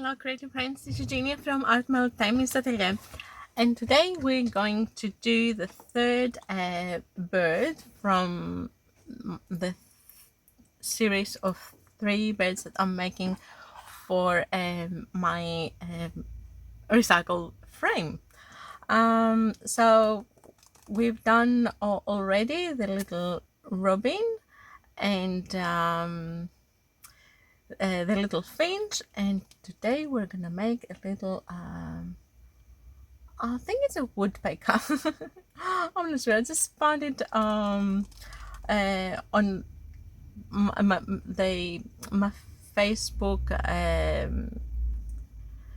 Hello creative friends, this is Eugenia from Art Melt Time Atelier, and today we're going to do the third bird from the series of 3 birds that I'm making for my recycle frame. So we've done already the little robin and the little finch, and today we're gonna make a little I think it's a woodpecker. I'm not sure. I just found it on my Facebook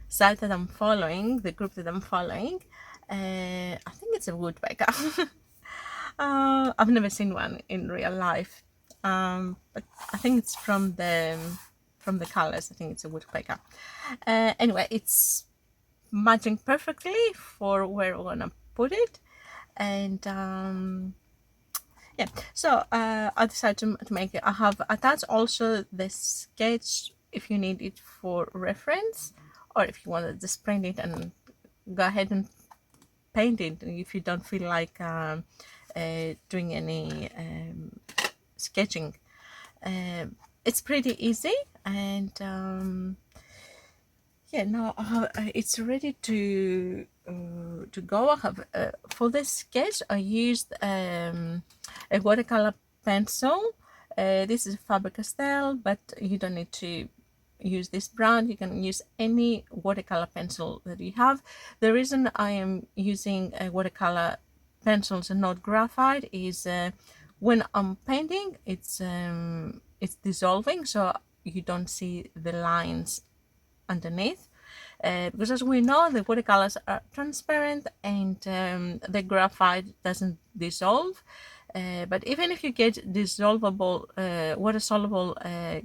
site that I'm following, the group that I'm following. I think it's a woodpecker. I've never seen one in real life, but I think it's from the colors. I think it's a woodpecker. Anyway, it's matching perfectly for where we're gonna put it, and yeah, so I decided to make it. I have attached also the sketch if you need it for reference, or if you want to just print it and go ahead and paint it if you don't feel like doing any sketching. It's pretty easy, and yeah, now it's ready to go. I have for this sketch I used a watercolor pencil. This is Faber-Castell, but you don't need to use this brand. You can use any watercolor pencil that you have. The reason I am using watercolor pencils and not graphite is when I'm painting, it's dissolving, so you don't see the lines underneath, because as we know, the watercolors are transparent and the graphite doesn't dissolve. But even if you get dissolvable water soluble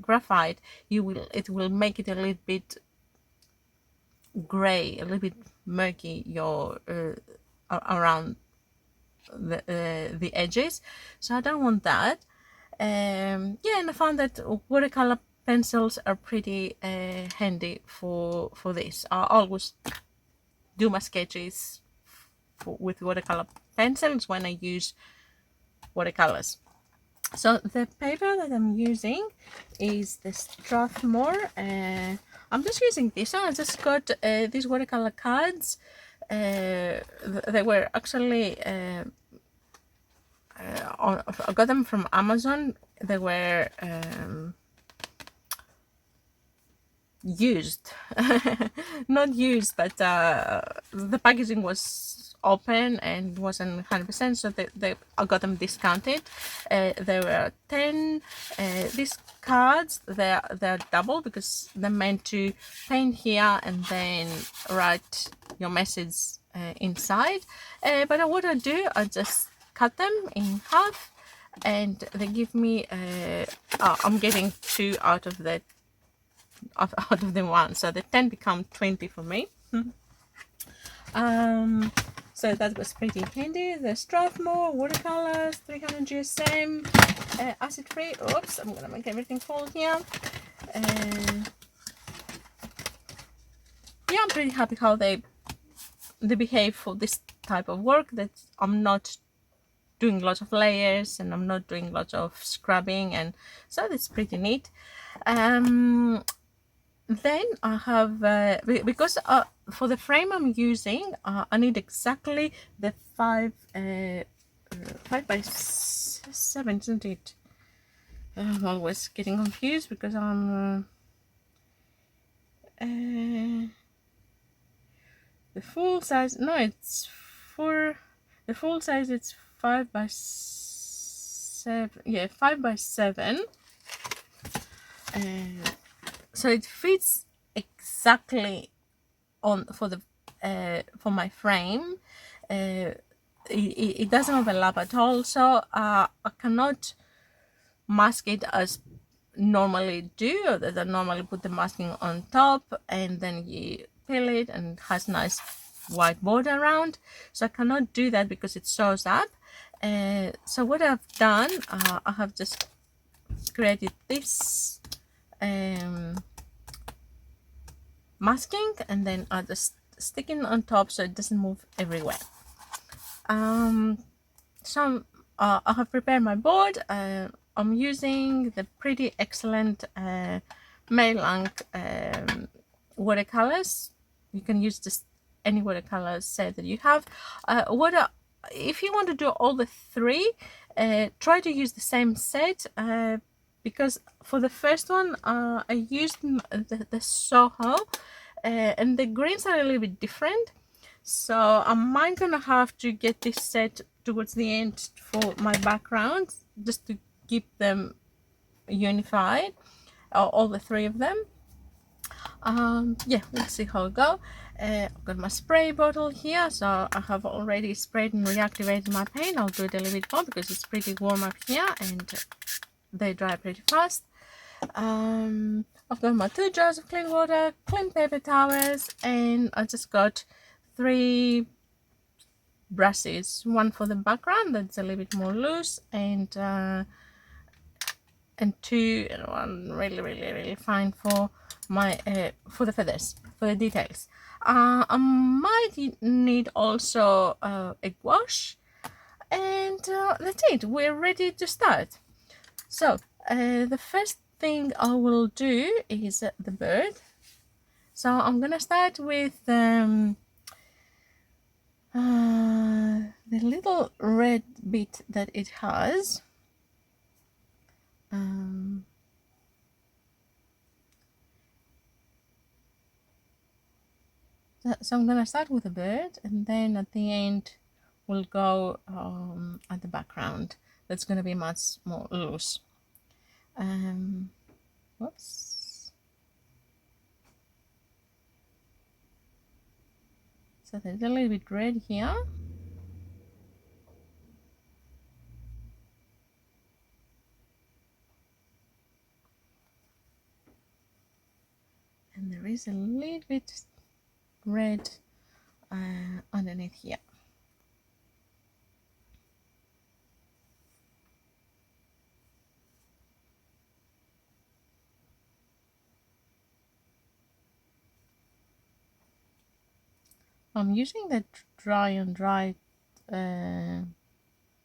graphite, it will make it a little bit gray, a little bit murky your around the edges, so I don't want that. Yeah, and I found that watercolor pencils are pretty handy for this. I always do my sketches with watercolor pencils when I use watercolors. So the paper that I'm using is the Strathmore. I'm just using this one. I just got these watercolor cards. They were actually I got them from Amazon. They were used, not used, but the packaging was open and wasn't 100%, so I got them discounted. There were 10 these cards. They're double because they're meant to paint here and then write your message inside, but what I do, I just cut them in half, and they give me I'm getting 2 out of the one, so the 10 become 20 for me. So that was pretty handy. The Strathmore watercolors, 300 GSM, acid free. Oops, I'm gonna make everything fall here. Yeah, I'm pretty happy how they behave for this type of work, that I'm not doing lots of layers and I'm not doing lots of scrubbing, and so that's pretty neat. Then I have because for the frame I'm using, I need exactly the 5 by 7, isn't it? I'm always getting confused because I'm the full size. No, it's for the full size. It's 5 by 7. Yeah, 5 by 7. So it fits exactly on for my frame. It doesn't overlap at all, so I cannot mask it as normally do, that I normally put the masking on top and then you peel it and it has nice white border around. So I cannot do that because it shows up. So what I've done, I have just created this masking, and then I just stick it on top so it doesn't move everywhere. So I have prepared my board. I'm using the Pretty Excellent Meilang watercolors. You can use just any watercolor set that you have. If you want to do all the three, try to use the same set, because for the first one I used the Soho, and the greens are a little bit different, so I might gonna have to get this set towards the end for my background, just to keep them unified, all the three of them. Yeah, let's see how it go. I've got my spray bottle here, so I have already sprayed and reactivated my paint. I'll do it a little bit more because it's pretty warm up here and they dry pretty fast. I've got my 2 jars of clean water, clean paper towels, and I just got 3 brushes, one for the background that's a little bit more loose, and 2 and one really fine for my for the feathers, for the details. I might need also a gouache, and that's it. We're ready to start. So the first thing I will do is the bird. So I'm gonna start with the little red bit that it has. So I'm gonna start with the bird, and then at the end we'll go at the background. That's gonna be much more loose. Whoops. So there's a little bit red here. And there is a little bit red underneath here. I'm using the dry and dry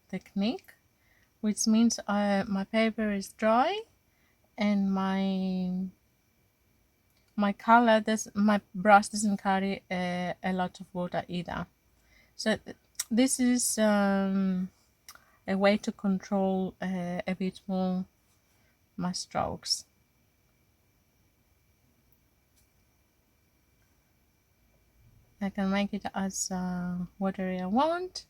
technique, which means my paper is dry and my color my brush doesn't carry a lot of water either. So this is a way to control a bit more my strokes. I can make it as watery I want.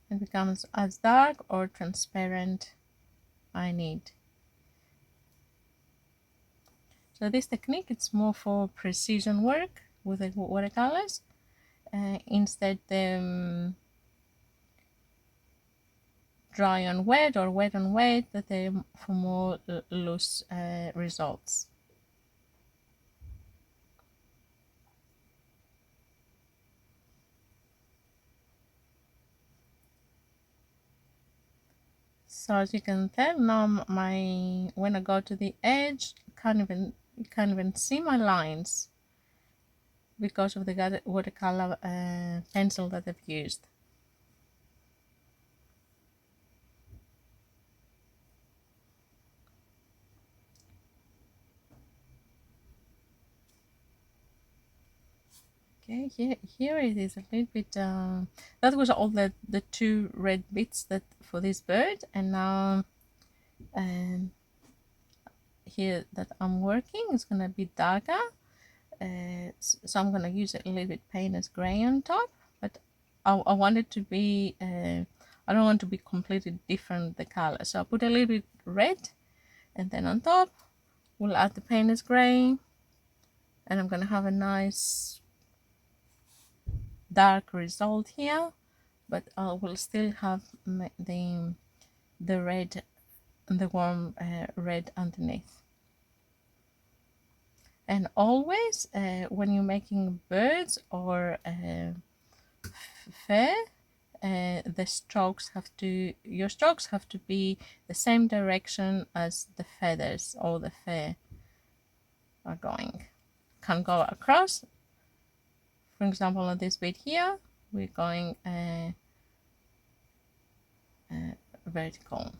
It becomes as dark or transparent I need. So this technique, it's more for precision work with the watercolors. Instead the dry on wet or wet on wet, that they for more loose results. So as you can tell now, when I go to the edge, you can't even see my lines because of the watercolor pencil that I've used. Okay, here it is a little bit. That was all the 2 red bits that for this bird, and now here that I'm working is gonna be darker. So I'm gonna use a little bit Payne's gray on top, but I want it to be. I don't want to be completely different the color, so I put a little bit red, and then on top we'll add the Payne's gray, and I'm gonna have a nice dark result here, but I will still have the red, the warm red underneath. And always when you're making birds or fur, your strokes have to be the same direction as the feathers or the fur are going. can go across. For example, on this bit here, we're going vertical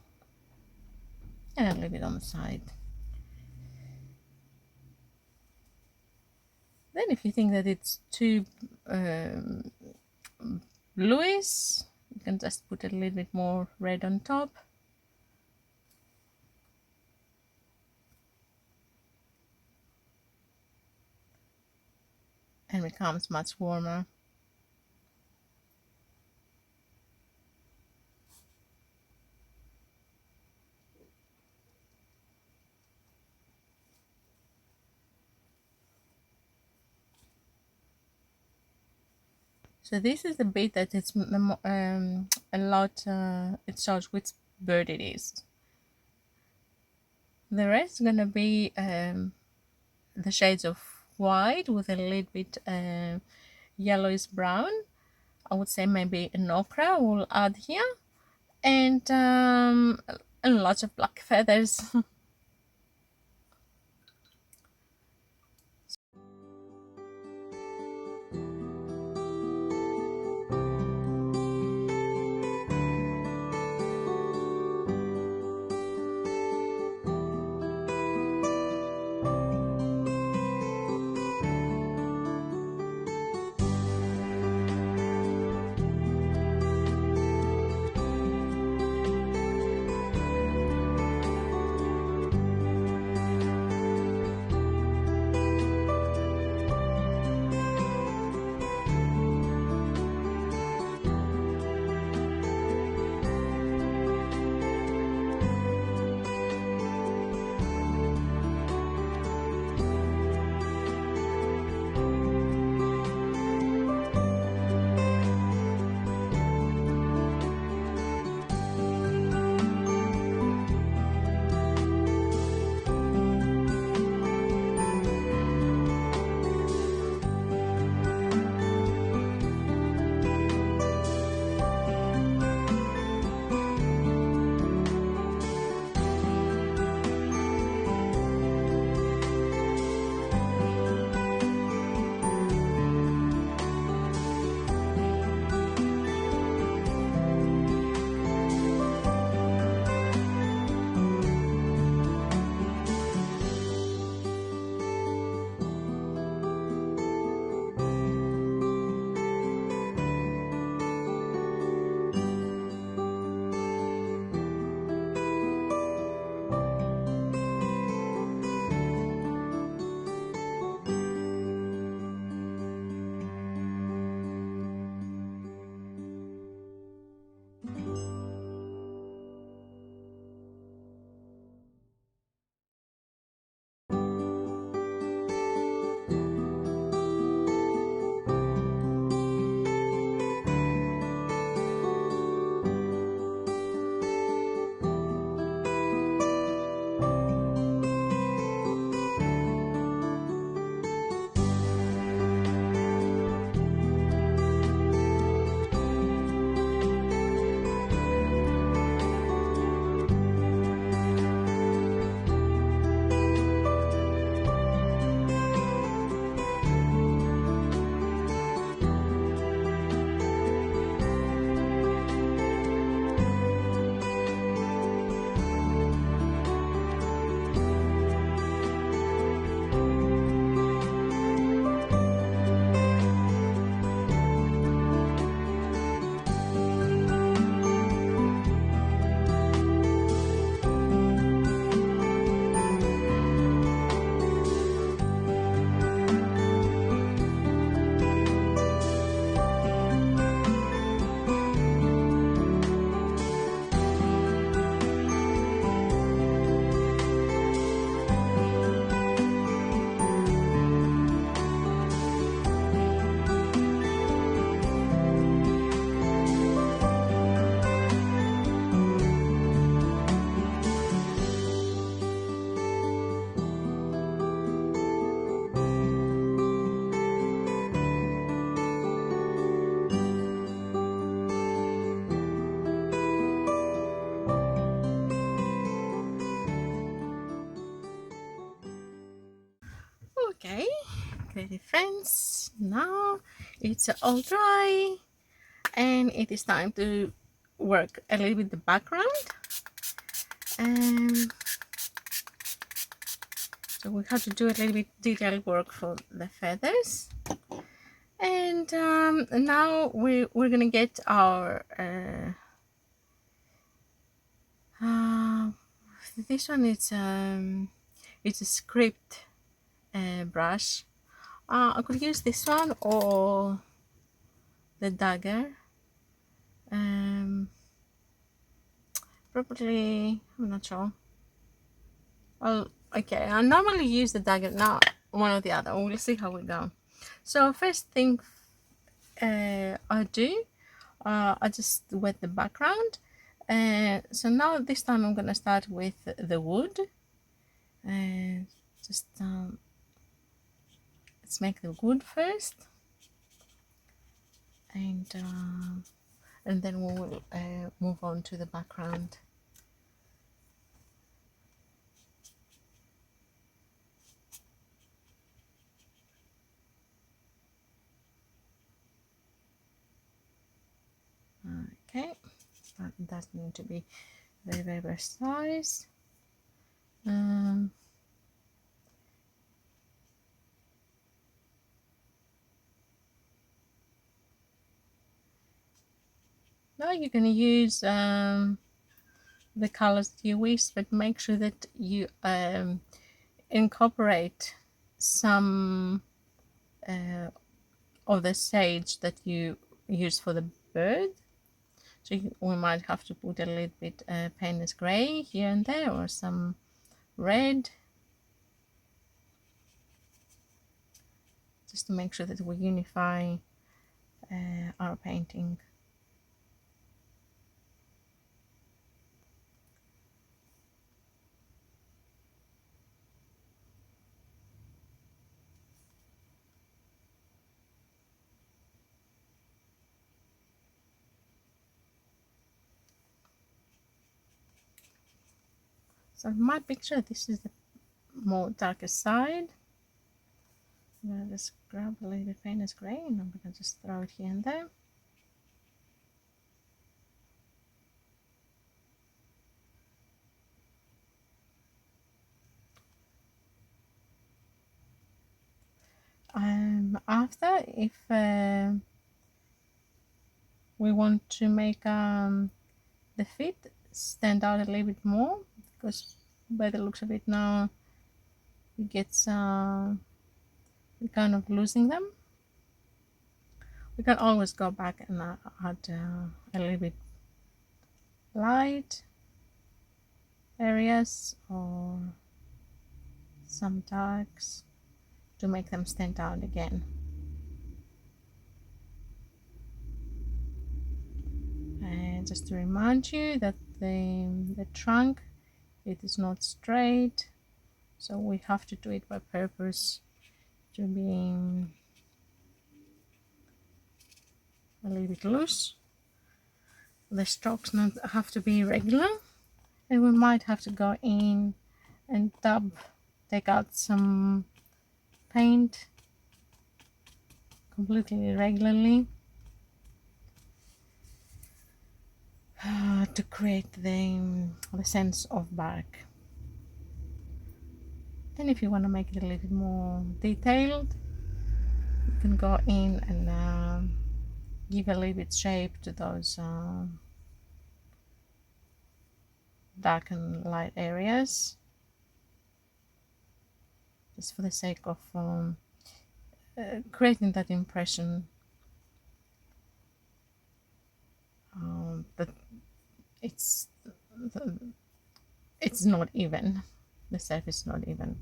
and a little bit on the side. Then if you think that it's too bluish, you can just put a little bit more red on top. And becomes much warmer. So this is the bit that it's a lot, it shows which bird it is. The rest is gonna be the shades of white with a little bit yellowish brown. I would say maybe an ochre we'll add here, and lots of black feathers. pretty friends, now it's all dry and it is time to work a little bit the background. So we have to do a little bit detailed work for the feathers. And now we're gonna get our this one, it's a script brush. I could use this one or the dagger. Probably, I'm not sure. Well, okay, I normally use the dagger, now one or the other. We'll see how we go. So first thing I do, I just wet the background. So now this time I'm gonna start with the wood. Just let's make the wood first, and then we will move on to the background. Okay, that doesn't need to be very precise. Now you're going to use the colors that you wish, but make sure that you incorporate some of the sage that you use for the bird. So we might have to put a little bit Payne's grey here and there, or some red, just to make sure that we unify our painting. So in my picture, this is the more darker side. I'm going to just grab a little bit Payne's grey and I'm going to just throw it here and there. After, if we want to make the feet stand out a little bit more, because by the looks of it now it gets we're kind of losing them, we can always go back and add a little bit light areas or some darks to make them stand out again. And just to remind you that the trunk, it is not straight, so we have to do it by purpose to be a little bit loose. The strokes not have to be regular, and we might have to go in and take out some paint completely irregularly to create the sense of bark. And if you want to make it a little bit more detailed, you can go in and give a little bit shape to those dark and light areas, just for the sake of creating that impression that it's not even, the surface is not even.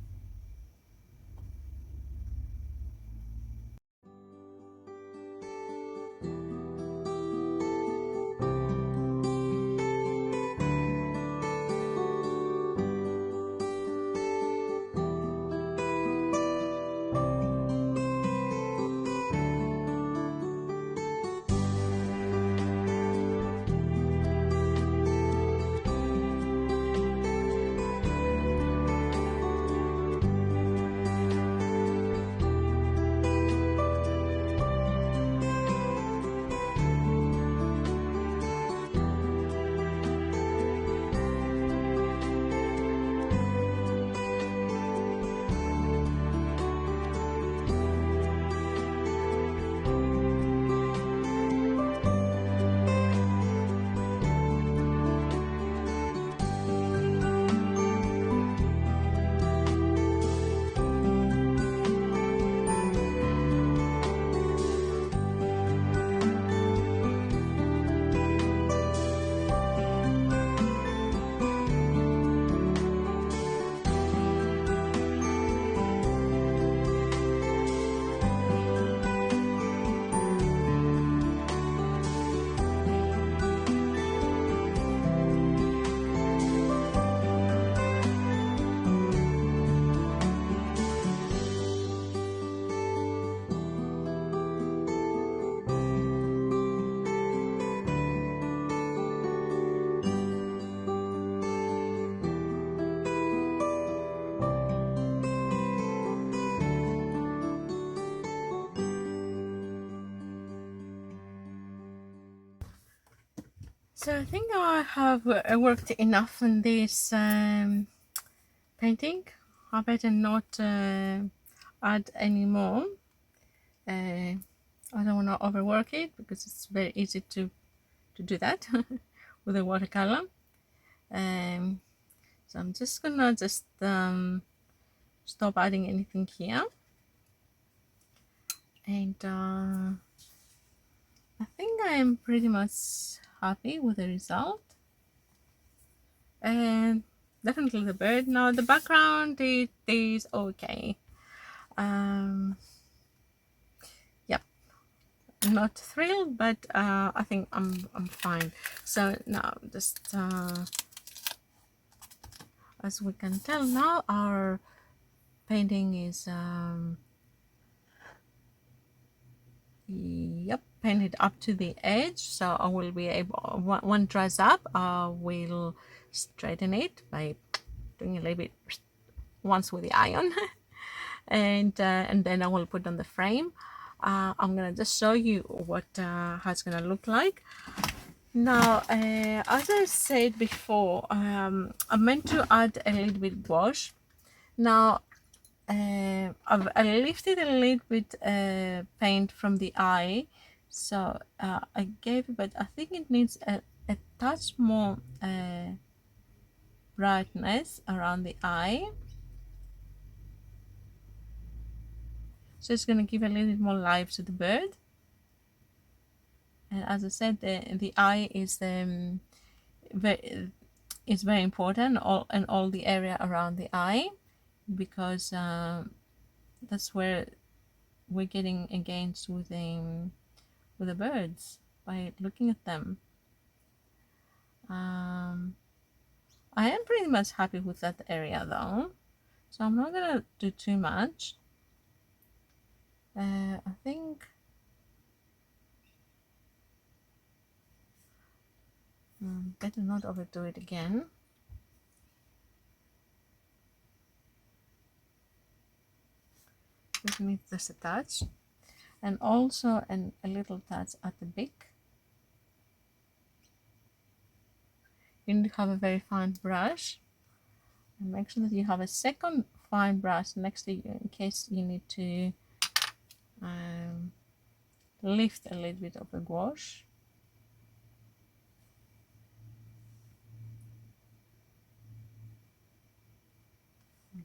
So I think I have worked enough on this painting. I better not add any more. I don't want to overwork it because it's very easy to do that with a watercolor. So I'm just gonna stop adding anything here, and I think I'm pretty much happy with the result. And definitely the bird. Now the background, it is okay. Yep, not thrilled, but I think I'm fine. So now just as we can tell now, our painting is yep, painted up to the edge. So I will be able, when it dries up, I will straighten it by doing a little bit once with the iron. And then I will put on the frame. I'm gonna just show you what how it's gonna look like. Now, as I said before, I meant to add a little bit gouache. Now, I lifted a little bit paint from the eye, so I gave it, but I think it needs a touch more brightness around the eye. So it's going to give a little bit more life to the bird. And as I said, the eye is very important, and all the area around the eye, because that's where we're getting against with the birds by looking at them. I am pretty much happy with that area though, so I'm not gonna do too much. I think better not overdo it again. Just need just a touch, and also a little touch at the beak. You need to have a very fine brush, and make sure that you have a second fine brush next to you in case you need to lift a little bit of the gouache.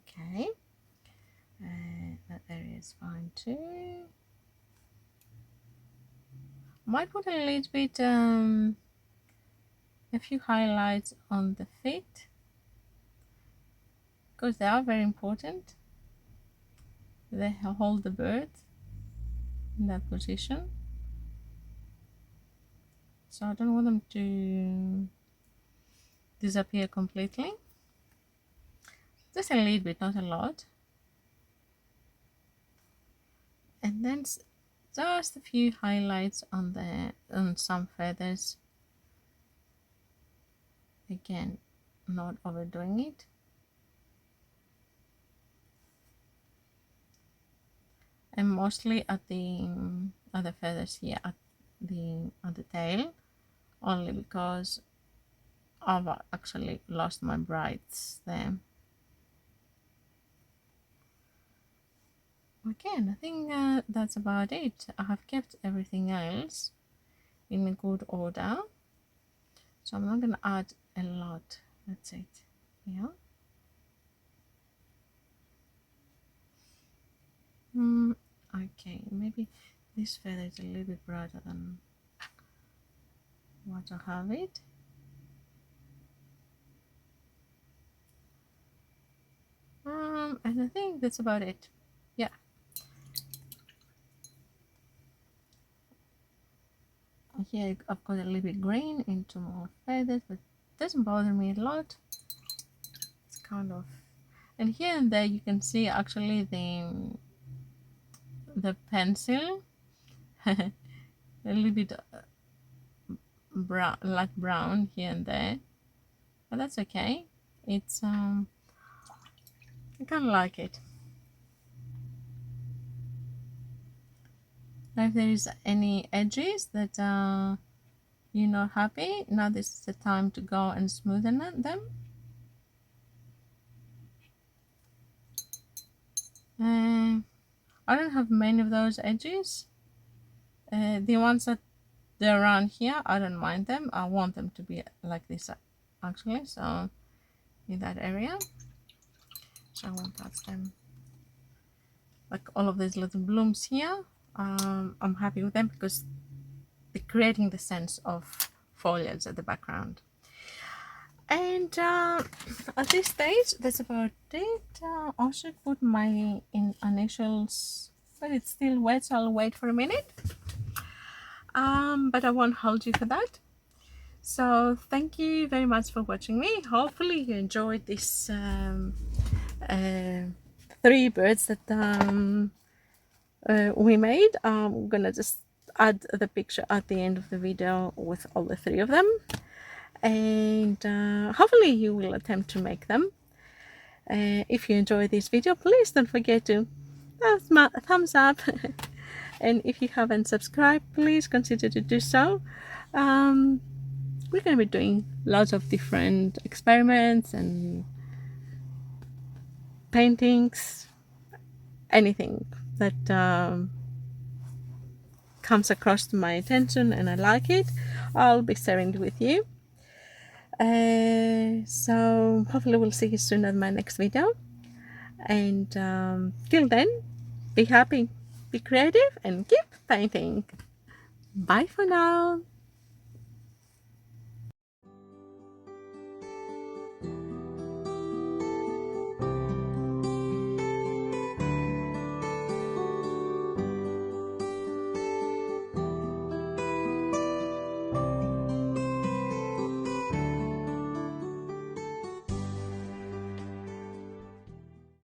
Okay, that area is fine too. Might put a little bit a few highlights on the feet because they are very important. They hold the bird in that position, so I don't want them to disappear completely. Just a little bit, not a lot. And then just a few highlights on some feathers. Again, not overdoing it. And mostly at the feathers here, at the tail, only because I've actually lost my brights there. Again, I think that's about it. I have kept everything else in a good order, so I'm not going to add a lot. That's it. Yeah. Okay, maybe this feather is a little bit brighter than what I have it. And I think that's about it. Yeah. Here I've got a little bit green into more feathers, but it doesn't bother me a lot. It's kind of, and here and there you can see actually the pencil a little bit brown, light brown here and there, but that's okay. It's I kind of like it. Now if there is any edges that you're not happy, now this is the time to go and smoothen them. I don't have many of those edges. The ones that they're around here, I don't mind them. I want them to be like this actually, so in that area, so I won't touch them. Like all of these little blooms here, I'm happy with them because they're creating the sense of foliage at the background. And at this stage, that's about it. I should put my initials, but it's still wet, so I'll wait for a minute. But I won't hold you for that. So thank you very much for watching me. Hopefully you enjoyed this 3 birds that we made. I'm gonna just add the picture at the end of the video with all the 3 of them, and hopefully you will attempt to make them. If you enjoy this video, please don't forget to thumbs up and if you haven't subscribed, please consider to do so. We're going to be doing lots of different experiments and paintings, anything that comes across to my attention and I like it, I'll be sharing it with you. So hopefully we'll see you soon in my next video, and till then, be happy, be creative, and keep painting. Bye for now.